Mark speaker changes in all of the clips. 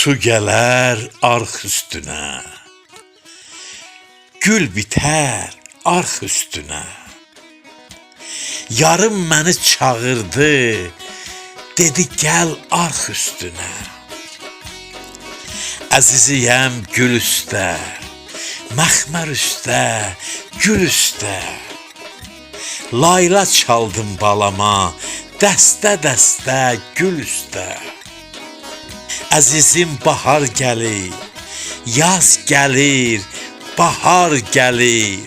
Speaker 1: Su gələr arx üstünə, gül bitər arx üstünə. Yarım məni çağırdı, dedi gəl arx üstünə. Əziziyəm gül üstə, məxmər üstə, gül üstə. Layla çaldım balama, dəstə-dəstə gül üstə. Əzizim bahar gəlir, yaz gəlir, bahar gəlir.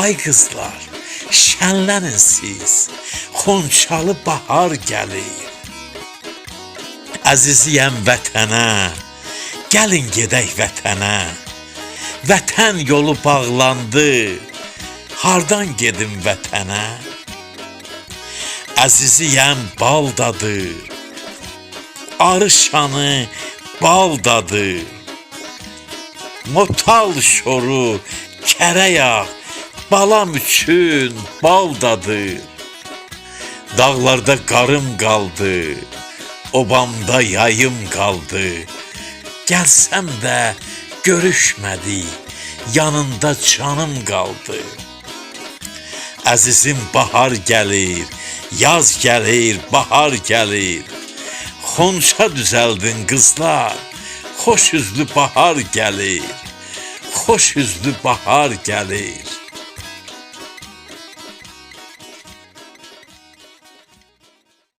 Speaker 1: Ay qızlar, şənlənin siz, xonçalı bahar gəlir. Əziziyəm vətənə, gəlin gedək vətənə. Vətən yolu bağlandı, hardan gedim vətənə? Əziziyəm bal dadır, arı şanı bal dadır. Motal şoru, kərə yağ, balam üçün bal dadır. Dağlarda qarım qaldı, obamda yayım qaldı. Gəlsəm də görüşmədik, yanında canım qaldı. Əzizim bahar gəlir, yaz gəlir, bahar gəlir. Xonça düzəldin qızlar, xoş üzlü bahar gəlir. Xoş üzlü bahar gəlir.